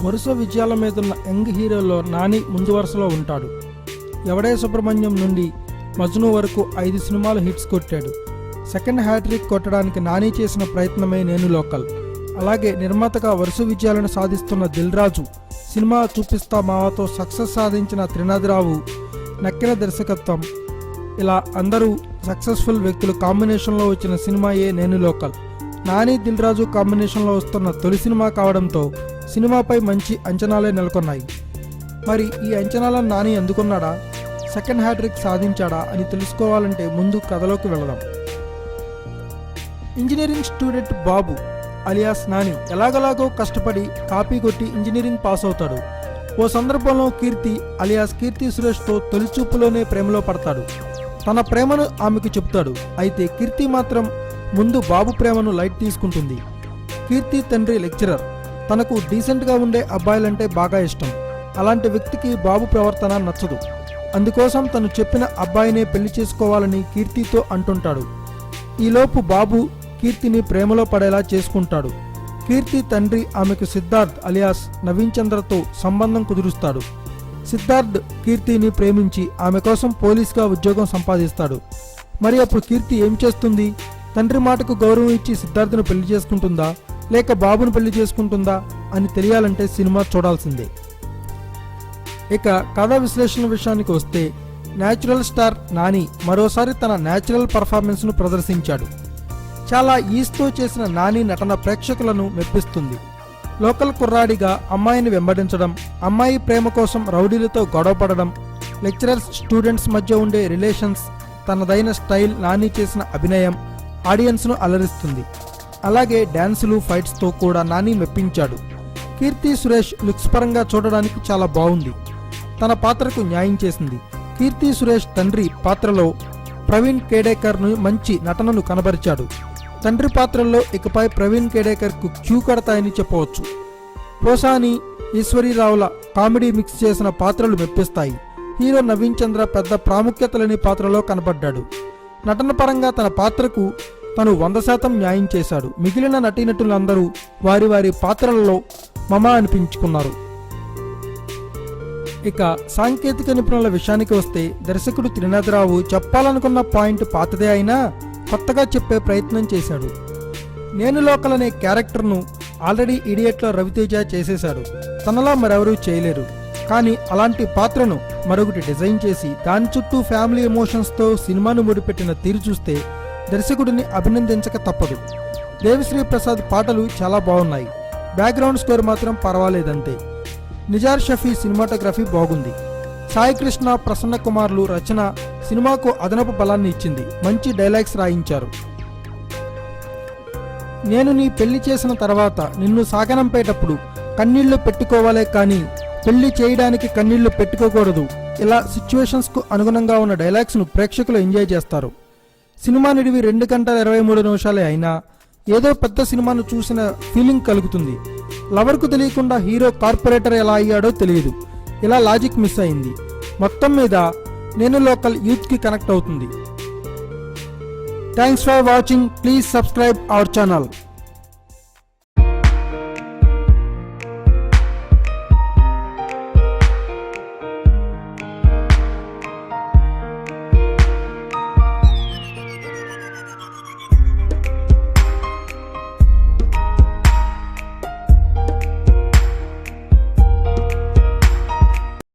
వరుస విజయాల మీదున్న యంగ్ హీరోలో నాని ముందు వరుసలో ఉంటాడు. ఎవడే సుబ్రహ్మణ్యం నుండి మజ్ను వరకు 5 సినిమాలు హిట్స్ కొట్టాడు. సెకండ్ హ్యాట్రిక్ కొట్టడానికి నాని చేసిన ప్రయత్నమే నేను లోకల్. అలాగే నిర్మాతగా వరుస విజయాలను సాధిస్తున్న దిల్ రాజు, సినిమా చూపిస్తా మావతో సక్సెస్ సాధించిన త్రినాథరావు, నక్కిన దర్శకత్వం, ఇలా అందరూ సక్సెస్ఫుల్ వ్యక్తులు కాంబినేషన్లో వచ్చిన సినిమాయే నేను లోకల్. నాని దిల్ రాజు కాంబినేషన్లో వస్తున్న తొలి సినిమా కావడంతో సినిమాపై మంచి అంచనాలే నెలకొన్నాయి. మరి ఈ అంచనాలను నాని అందుకున్నాడా, సెకండ్ హ్యాట్రిక్ సాధించాడా అని తెలుసుకోవాలంటే ముందు కథలోకి వెళదాం. ఇంజనీరింగ్ స్టూడెంట్ బాబు అలియాస్ నాని ఎలాగలాగో కష్టపడి కాపీ కొట్టి ఇంజనీరింగ్ పాస్ అవుతాడు. ఓ సందర్భంలో కీర్తి అలియాస్ కీర్తి సురేష్తో తొలిచూపులోనే ప్రేమలో పడతాడు. తన ప్రేమను ఆమెకు చెప్తాడు. అయితే కీర్తి మాత్రం ముందు బాబు ప్రేమను లైట్ తీసుకుంటుంది. కీర్తి తండ్రి లెక్చరర్, తనకు డీసెంట్గా ఉండే అబ్బాయిలంటే బాగా ఇష్టం. అలాంటి వ్యక్తికి బాబు ప్రవర్తన నచ్చదు. అందుకోసం తను చెప్పిన అబ్బాయినే పెళ్లి చేసుకోవాలని కీర్తితో అంటుంటాడు. ఈలోపు బాబు కీర్తిని ప్రేమలో పడేలా చేసుకుంటాడు. కీర్తి తండ్రి ఆమెకు సిద్ధార్థ్ అలియాస్ నవీన్ చంద్రతో సంబంధం కుదురుస్తాడు. సిద్ధార్థ్ కీర్తిని ప్రేమించి ఆమె కోసం పోలీస్గా ఉద్యోగం సంపాదిస్తాడు. మరి అప్పుడు కీర్తి ఏం చేస్తుంది? తండ్రి మాటకు గౌరవం ఇచ్చి సిద్ధార్థ్ను పెళ్లి చేసుకుంటుందా, లేక బాబును పెళ్లి చేసుకుంటుందా అని తెలియాలంటే సినిమా చూడాల్సిందే. ఇక కథా విశ్లేషణ విషయానికి వస్తే, న్యాచురల్ స్టార్ నాని మరోసారి తన న్యాచురల్ పర్ఫార్మెన్స్ను ప్రదర్శించాడు. చాలా ఈస్తో చేసిన నాని నటన ప్రేక్షకులను మెప్పిస్తుంది. లోకల్ కుర్రాడిగా అమ్మాయిని వెంబడించడం, అమ్మాయి ప్రేమ కోసం రౌడీలతో గొడవపడడం, లెక్చరర్స్ స్టూడెంట్స్ మధ్య ఉండే రిలేషన్స్, తనదైన స్టైల్, నాని చేసిన అభినయం ఆడియన్స్ను అలరిస్తుంది. అలాగే డ్యాన్సులు, ఫైట్స్తో కూడా నాని మెప్పించాడు. కీర్తి సురేష్ లుక్స్ పరంగా చూడడానికి చాలా బాగుంది. తన పాత్రకు న్యాయం చేసింది. కీర్తి సురేష్ తండ్రి పాత్రలో ప్రవీణ్ కేడేకర్ను మంచి నటనను కనబరిచాడు. తండ్రి పాత్రల్లో ఇకపై ప్రవీణ్ కేడేకర్కు క్యూ కడతాయని చెప్పవచ్చు. పోసాని, ఈశ్వరీరావుల కామెడీ మిక్స్ చేసిన పాత్రలు మెప్పిస్తాయి. హీరో నవీన్ చంద్ర పెద్ద ప్రాముఖ్యత లేని పాత్రలో కనబడ్డాడు. నటన పరంగా తన పాత్రకు తను 100% న్యాయం చేశాడు. మిగిలిన నటీనటులందరూ వారి వారి పాత్రలలో మమ అనిపించుకున్నారు. ఇక సాంకేతిక నిపుణుల విషయానికి వస్తే, దర్శకుడు త్రినాథరావు చెప్పాలనుకున్న పాయింట్ పాతదే అయినా కొత్తగా చెప్పే ప్రయత్నం చేశాడు. నేను లోకల్ అనే క్యారెక్టర్ను ఆల్రెడీ ఇడియట్లో రవితేజ చేసేశాడు. తనలా మరెవరూ చేయలేరు. కానీ అలాంటి పాత్రను మరొకటి డిజైన్ చేసి దాని చుట్టూ ఫ్యామిలీ ఎమోషన్స్తో సినిమాను ముడిపెట్టిన తీరు చూస్తే దర్శకుడిని అభినందించక తప్పదు. దేవిశ్రీ ప్రసాద్ పాటలు చాలా బాగున్నాయి. బ్యాక్గ్రౌండ్ స్కోర్ మాత్రం పర్వాలేదంతే. నిజార్ షఫీ సినిమాటోగ్రఫీ బాగుంది. సాయి కృష్ణ, ప్రసన్న కుమార్లు రచన సినిమాకు అదనపు బలాన్ని ఇచ్చింది. మంచి డైలాగ్స్ రాయించారు. నేను నీ పెళ్లి చేసిన తర్వాత నిన్ను సాగనంపేటప్పుడు కన్నీళ్లు పెట్టుకోవాలే కానీ పెళ్లి చేయడానికి కన్నీళ్లు పెట్టుకోకూడదు. ఇలా సిచ్యువేషన్స్కు అనుగుణంగా ఉన్న డైలాగ్స్ను ప్రేక్షకులు ఎంజాయ్ చేస్తారు. సినిమా నిడివి 2 గంటల 23 నిమిషాలే అయినా ఏదో పెద్ద సినిమాను చూసిన ఫీలింగ్ కలుగుతుంది. లవర్కు తెలియకుండా హీరో కార్పొరేటర్ ఎలా అయ్యాడో తెలియదు. ఇలా లాజిక్ మిస్ అయింది. మొత్తం మీద నేను లోకల్ యూత్కి కనెక్ట్ అవుతుంది. Thanks for watching. Please subscribe our channel.